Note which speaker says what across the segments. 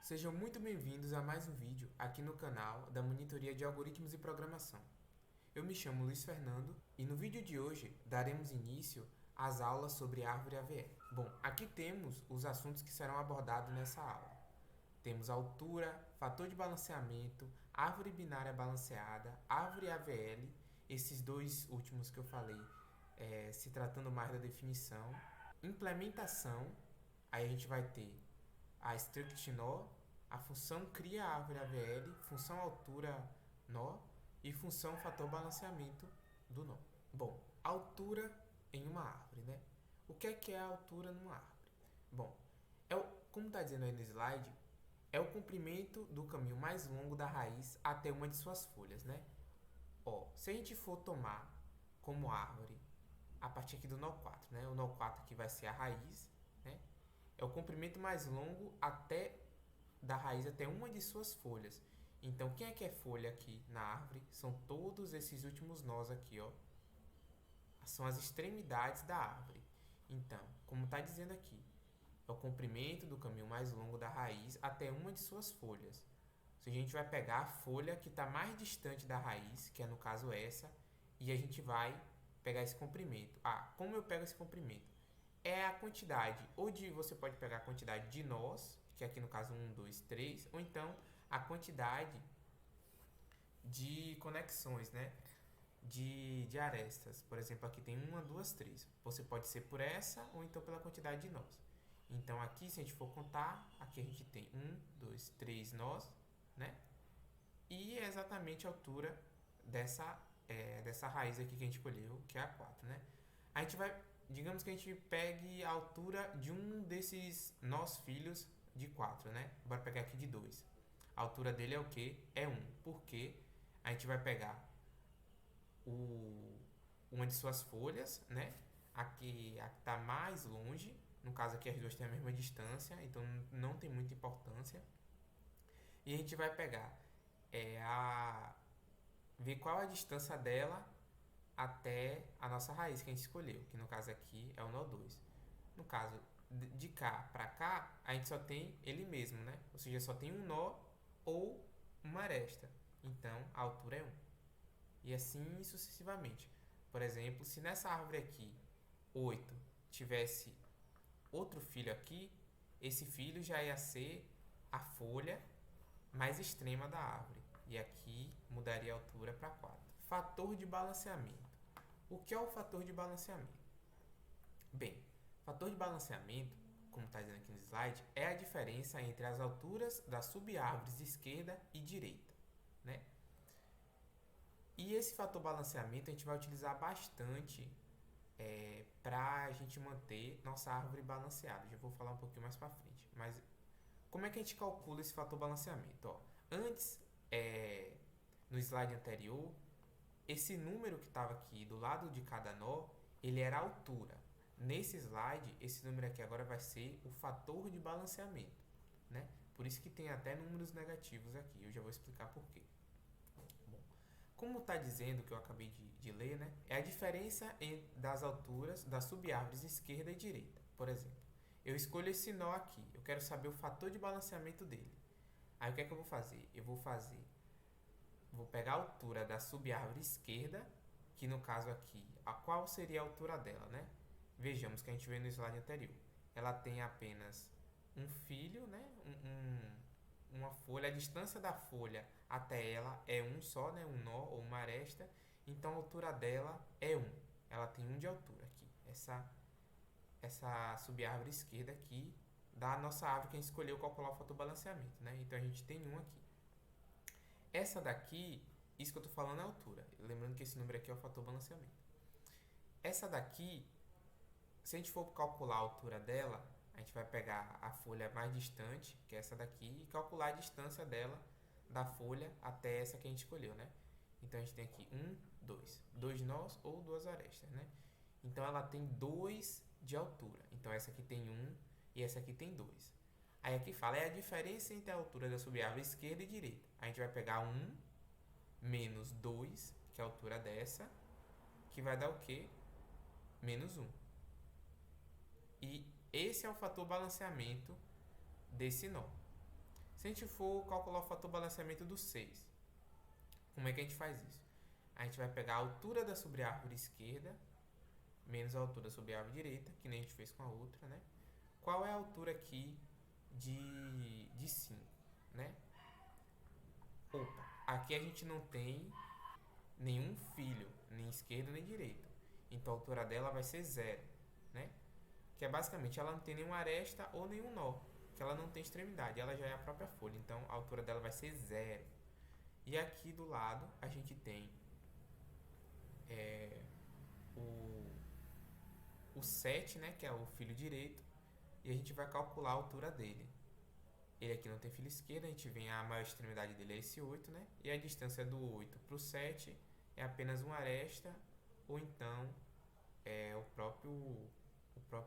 Speaker 1: Sejam muito bem-vindos a mais um vídeo aqui no canal da Monitoria de Algoritmos e Programação. Eu me chamo Luiz Fernando e no vídeo de hoje daremos início às aulas sobre árvore AVE. Bom, aqui temos os assuntos que serão abordados nessa aula. Temos altura, fator de balanceamento, árvore binária balanceada, árvore AVL, esses dois últimos que eu falei, se tratando mais da definição, implementação, aí a gente vai ter a struct nó, a função cria árvore AVL, função altura nó e função fator balanceamento do nó. Bom, altura em uma árvore, né? O que é a altura numa árvore? Bom, como está dizendo aí no slide, é o comprimento do caminho mais longo da raiz até uma de suas folhas, né? Ó, se a gente for tomar como árvore a partir aqui do nó 4, né? O nó 4 aqui vai ser a raiz, né? É o comprimento mais longo da raiz até uma de suas folhas. Então, quem é que é folha aqui na árvore? São todos esses últimos nós aqui, ó. São as extremidades da árvore. Então, como está dizendo aqui, é o comprimento do caminho mais longo da raiz até uma de suas folhas. Se a gente vai pegar a folha que está mais distante da raiz, que é no caso essa, e a gente vai pegar esse comprimento. Ah, como eu pego esse comprimento? É a quantidade, ou você pode pegar a quantidade de nós, que aqui no caso 1, 2, 3, ou então a quantidade de conexões, né? De arestas. Por exemplo, aqui tem 1, 2, 3. Você pode ser por essa ou então pela quantidade de nós. Então aqui, se a gente for contar, aqui a gente tem 1, 2, 3 nós, né? E é exatamente a altura dessa raiz aqui que a gente escolheu, que é a 4, né? A gente vai, digamos que a gente pegue a altura de um desses nós filhos de 4, né? Bora pegar aqui de 2. A altura dele é o quê? É 1. Porque a gente vai pegar uma de suas folhas, né? Aqui a que está mais longe. No caso aqui as duas têm a mesma distância, então não tem muita importância. E a gente vai pegar ver qual a distância dela até a nossa raiz que a gente escolheu, que no caso aqui é o nó 2. No caso, de cá para cá, a gente só tem ele mesmo, né? Ou seja, só tem um nó ou uma aresta. Então, a altura é 1. E assim sucessivamente. Por exemplo, se nessa árvore aqui, 8, tivesse outro filho aqui, esse filho já ia ser a folha mais extrema da árvore. E aqui mudaria a altura para 4. Fator de balanceamento. O que é o fator de balanceamento? Bem, fator de balanceamento, como está dizendo aqui no slide, é a diferença entre as alturas das subárvores esquerda e direita, né? E esse fator balanceamento a gente vai utilizar bastante para a gente manter nossa árvore balanceada. Já vou falar um pouquinho mais para frente. Mas como é que a gente calcula esse fator balanceamento? Ó, antes, no slide anterior, esse número que estava aqui do lado de cada nó, ele era a altura. Nesse slide, esse número aqui agora vai ser o fator de balanceamento, né? Por isso que tem até números negativos aqui. Eu já vou explicar por quê. Bom, como está dizendo que eu acabei de ler, né? É a diferença das alturas das subárvores esquerda e direita. Por exemplo, eu escolho esse nó aqui. Eu quero saber o fator de balanceamento dele. Aí o que é que eu vou fazer? Vou pegar a altura da subárvore esquerda, que no caso aqui, qual seria a altura dela, né? Vejamos que a gente vê no slide anterior. Ela tem apenas um filho, né? Uma folha. A distância da folha até ela é um só, né? Um nó ou uma aresta. Então a altura dela é 1. Ela tem 1 de altura aqui. Essa subárvore esquerda aqui da nossa árvore que a gente escolheu calcular o fator balanceamento, né? Então a gente tem 1 aqui. Essa daqui, isso que eu estou falando é a altura. Lembrando que esse número aqui é o fator balanceamento. Essa daqui, se a gente for calcular a altura dela, a gente vai pegar a folha mais distante, que é essa daqui, e calcular a distância dela da folha até essa que a gente escolheu, né? Então a gente tem aqui 1, 2. 2 nós ou 2 arestas, né? Então ela tem 2 de altura. Então essa aqui tem 1 e essa aqui tem 2. Aí aqui fala, é a diferença entre a altura da subárvore esquerda e direita. A gente vai pegar 1 menos 2, que é a altura dessa, que vai dar o quê? Menos 1. E esse é o fator balanceamento desse nó. Se a gente for calcular o fator balanceamento do 6, como é que a gente faz isso? A gente vai pegar a altura da sobre-árvore esquerda menos a altura sobre a árvore direita, que nem a gente fez com a outra, né? Qual é a altura aqui de 5, né? Opa, aqui a gente não tem nenhum filho, nem esquerdo nem direito. Então a altura dela vai ser 0, né? Que é basicamente ela não tem nenhuma aresta ou nenhum nó, que ela não tem extremidade, ela já é a própria folha. Então a altura dela vai ser 0. E aqui do lado a gente tem o 7, né, que é o filho direito, e a gente vai calcular a altura dele. Ele aqui não tem filho esquerdo, a gente vem a maior extremidade dele é esse 8, né? E a distância do 8 para o 7 é apenas uma aresta, ou então é o próprio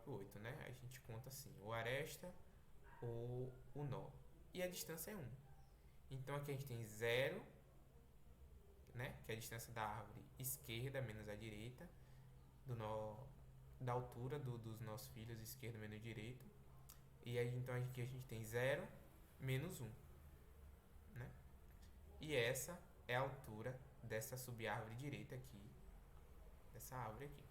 Speaker 1: 8, né? A gente conta assim, o aresta ou o nó. E a distância é 1. Então aqui a gente tem 0, né? Que é a distância da árvore esquerda menos a direita, do nó, da altura dos nossos filhos esquerdo menos direito. E aí então aqui a gente tem 0 menos 1, né? E essa é a altura dessa subárvore direita aqui, dessa árvore aqui.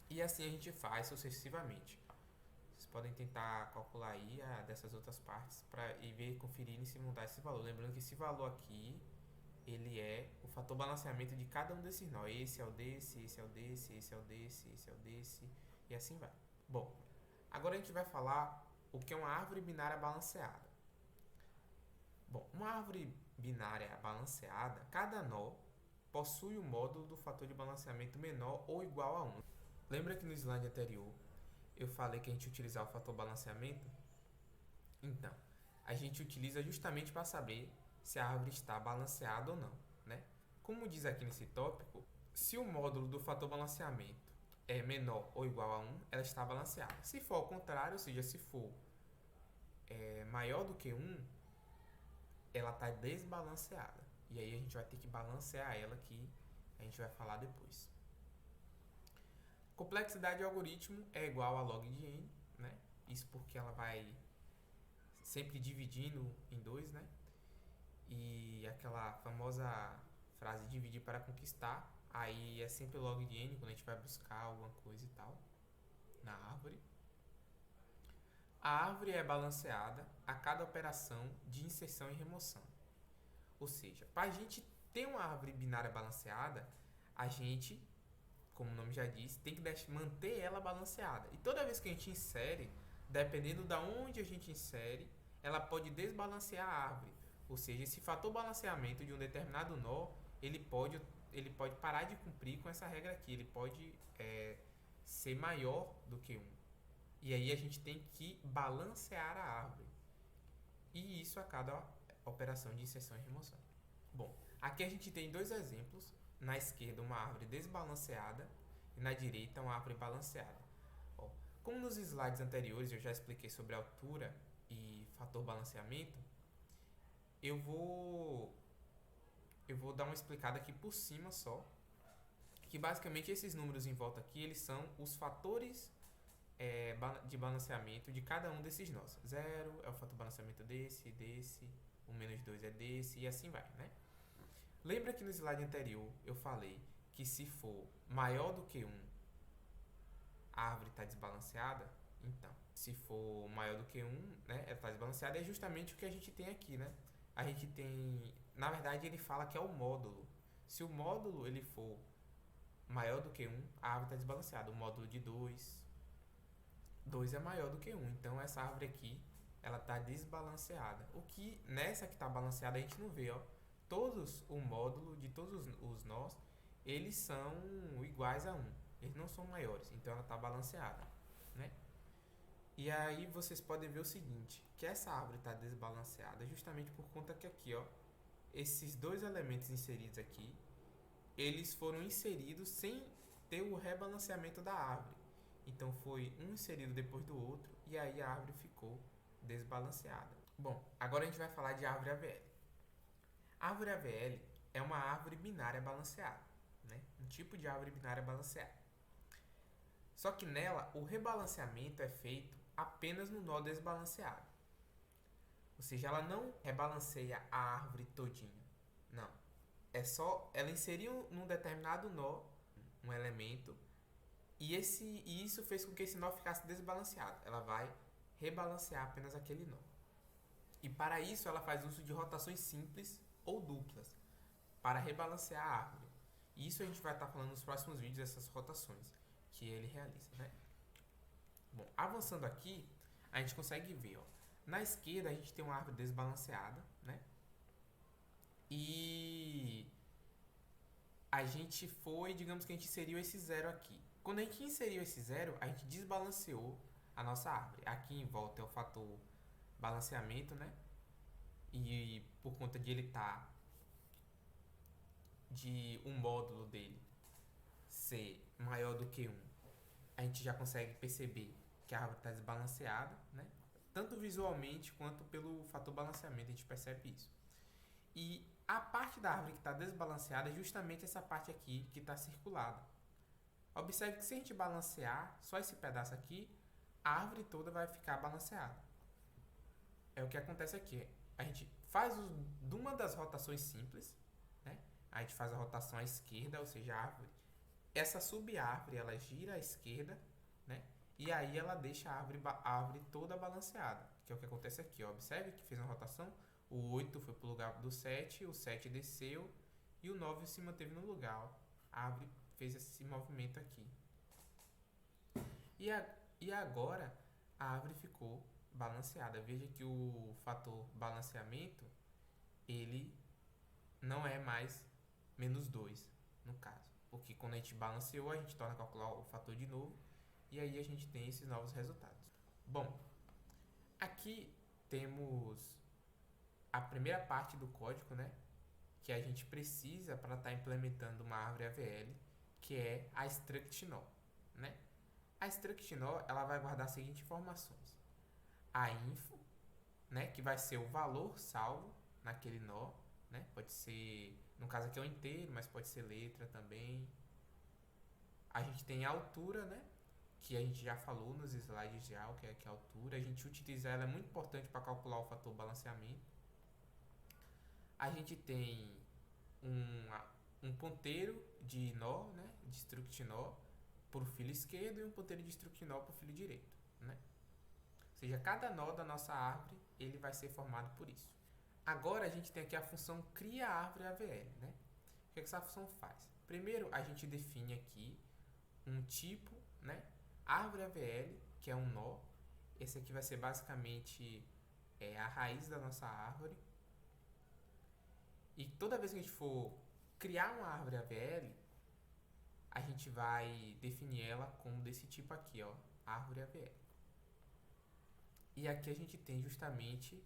Speaker 1: E assim a gente faz sucessivamente. Vocês podem tentar calcular aí dessas outras partes para ir ver, conferir se mudar esse valor. Lembrando que esse valor aqui, ele é o fator balanceamento de cada um desses nós. Esse é o desse, esse é o desse, esse é o desse, esse é o desse, e assim vai. Bom, agora a gente vai falar o que é uma árvore binária balanceada. Bom, uma árvore binária balanceada, cada nó possui o módulo do fator de balanceamento menor ou igual a 1. Lembra que no slide anterior eu falei que a gente utilizava o fator balanceamento? Então, a gente utiliza justamente para saber se a árvore está balanceada ou não, né? Como diz aqui nesse tópico, se o módulo do fator balanceamento é menor ou igual a 1, ela está balanceada. Se for ao contrário, ou seja, se for maior do que 1, ela está desbalanceada. E aí a gente vai ter que balancear ela, que a gente vai falar depois. Complexidade do algoritmo é igual a log de n, né? Isso porque ela vai sempre dividindo em 2, né? E aquela famosa frase dividir para conquistar, aí é sempre log de n quando a gente vai buscar alguma coisa e tal na árvore. A árvore é balanceada a cada operação de inserção e remoção. Ou seja, para a gente ter uma árvore binária balanceada, a gente, como o nome já diz, tem que manter ela balanceada. E toda vez que a gente insere, dependendo de onde a gente insere, ela pode desbalancear a árvore. Ou seja, esse fator balanceamento de um determinado nó, ele pode parar de cumprir com essa regra aqui. Ele pode ser maior do que 1. E aí a gente tem que balancear a árvore. E isso a cada operação de inserção e remoção. Bom, aqui a gente tem 2 exemplos. Na esquerda, uma árvore desbalanceada e na direita, uma árvore balanceada. Ó, como nos slides anteriores eu já expliquei sobre altura e fator balanceamento, eu vou dar uma explicada aqui por cima só, que basicamente esses números em volta aqui, eles são os fatores de balanceamento de cada um desses nós. 0 é o fator de balanceamento desse, o menos 2 é desse, e assim vai, né? Lembra que no slide anterior eu falei que se for maior do que 1, a árvore está desbalanceada? Então, se for maior do que 1, né, ela está desbalanceada, é justamente o que a gente tem aqui, né? A gente tem, na verdade, ele fala que é o módulo. Se o módulo ele for maior do que 1, a árvore está desbalanceada. O módulo de 2 é maior do que 1, então essa árvore aqui, ela está desbalanceada. O que nessa que está balanceada a gente não vê, ó. O módulo de todos os nós, eles são iguais a 1. Eles não são maiores, então ela está balanceada, né? E aí vocês podem ver o seguinte, que essa árvore está desbalanceada justamente por conta que aqui, ó, esses 2 elementos inseridos aqui, eles foram inseridos sem ter o rebalanceamento da árvore. Então foi um inserido depois do outro e aí a árvore ficou desbalanceada. Bom, agora a gente vai falar de árvore AVL. A árvore AVL é uma árvore binária balanceada, né? Um tipo de árvore binária balanceada. Só que nela o rebalanceamento é feito apenas no nó desbalanceado. Ou seja, ela não rebalanceia a árvore todinha. Não. É só ela inseriu num determinado nó um elemento e isso fez com que esse nó ficasse desbalanceado. Ela vai rebalancear apenas aquele nó. E para isso ela faz uso de rotações simples ou duplas para rebalancear a árvore. E isso a gente vai estar falando nos próximos vídeos, essas rotações que ele realiza, né? Bom, avançando aqui, a gente consegue ver, ó, na esquerda a gente tem uma árvore desbalanceada, né? E a gente foi, digamos que a gente inseriu esse zero aqui. Quando a gente inseriu esse zero, a gente desbalanceou a nossa árvore. Aqui em volta é o fator balanceamento, né? E por conta de ele estar de um módulo dele ser maior do que 1, a gente já consegue perceber que a árvore está desbalanceada, né? Tanto visualmente quanto pelo fator balanceamento a gente percebe isso. E a parte da árvore que está desbalanceada é justamente essa parte aqui que está circulada. Observe que se a gente balancear só esse pedaço aqui, a árvore toda vai ficar balanceada. É o que acontece aqui. A gente faz de uma das rotações simples, né? A gente faz a rotação à esquerda, ou seja, a árvore. Essa sub-árvore, ela gira à esquerda, né? E aí ela deixa a árvore toda balanceada, que é o que acontece aqui. Ó. Observe que fez uma rotação, o 8 foi para o lugar do 7, o 7 desceu e o 9 se manteve no lugar. Ó. A árvore fez esse movimento aqui. E agora a árvore ficou balanceada. Veja que o fator balanceamento, ele não é mais menos 2, no caso. Porque quando a gente balanceou, a gente torna a calcular o fator de novo. E aí a gente tem esses novos resultados. Bom, aqui temos a primeira parte do código, né? Que a gente precisa para estar implementando uma árvore AVL, que é a struct nó, né? A struct nó, ela vai guardar as seguintes informações. A info, né? Que vai ser o valor salvo naquele nó, né? Pode ser, no caso aqui é um inteiro, mas pode ser letra também. A gente tem a altura, né? Que a gente já falou nos slides já, o que é a altura. A gente utiliza ela, é muito importante para calcular o fator balanceamento. A gente tem um ponteiro de nó, né? De struct nó para o filo esquerdo e um ponteiro de struct nó para o filo direito, né? Ou seja, cada nó da nossa árvore, ele vai ser formado por isso. Agora a gente tem aqui a função cria árvore AVL, né? O que essa função faz? Primeiro, a gente define aqui um tipo, né? Árvore AVL, que é um nó. Esse aqui vai ser basicamente a raiz da nossa árvore. E toda vez que a gente for criar uma árvore AVL, a gente vai definir ela como desse tipo aqui, ó, árvore AVL. E aqui a gente tem justamente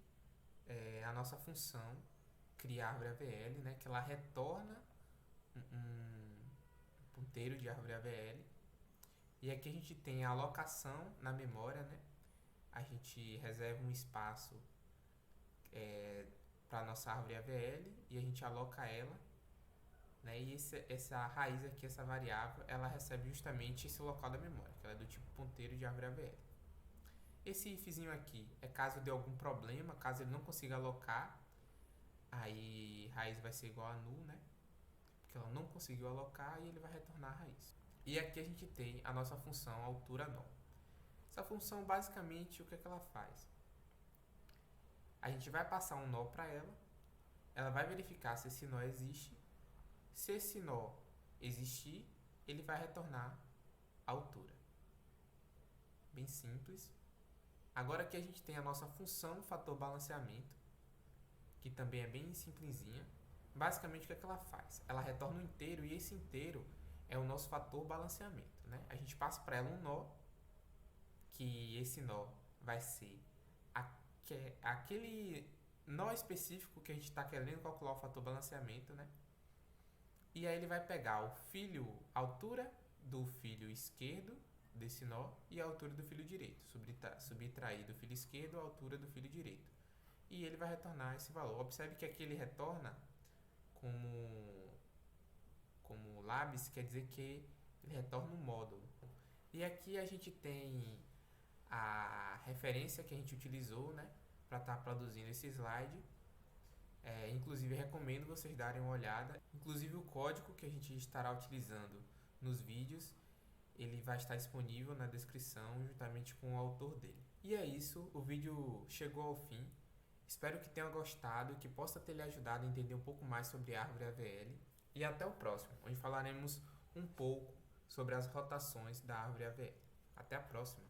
Speaker 1: a nossa função criar árvore AVL, né, que ela retorna um ponteiro de árvore AVL. E aqui a gente tem a alocação na memória, né? A gente reserva um espaço para a nossa árvore AVL e a gente aloca ela, né? E essa raiz aqui, essa variável, ela recebe justamente esse local da memória, que ela é do tipo ponteiro de árvore AVL. Esse ifzinho aqui é caso dê algum problema, caso ele não consiga alocar, aí raiz vai ser igual a null, né? Porque ela não conseguiu alocar e ele vai retornar a raiz. E aqui a gente tem a nossa função altura nó. Essa função, basicamente, o que ela faz? A gente vai passar um nó para ela vai verificar se esse nó existe. Se esse nó existir, ele vai retornar a altura. Bem simples. Agora aqui a gente tem a nossa função fator balanceamento, que também é bem simplesinha. Basicamente, o que ela faz? Ela retorna um inteiro e esse inteiro é o nosso fator balanceamento, né? A gente passa para ela um nó, que esse nó vai ser aquele nó específico que a gente está querendo calcular o fator balanceamento, né? E aí ele vai pegar o filho, a altura do filho esquerdo desse nó e a altura do filho direito, subtrair do filho esquerdo a altura do filho direito. E ele vai retornar esse valor. Observe que aqui ele retorna como labs, quer dizer que ele retorna um módulo. E aqui a gente tem a referência que a gente utilizou, né, para estar produzindo esse slide. Inclusive, recomendo vocês darem uma olhada. Inclusive, o código que a gente estará utilizando nos vídeos, ele vai estar disponível na descrição, juntamente com o autor dele. E é isso, o vídeo chegou ao fim. Espero que tenha gostado e que possa ter lhe ajudado a entender um pouco mais sobre a árvore AVL. E até o próximo, onde falaremos um pouco sobre as rotações da árvore AVL. Até a próxima!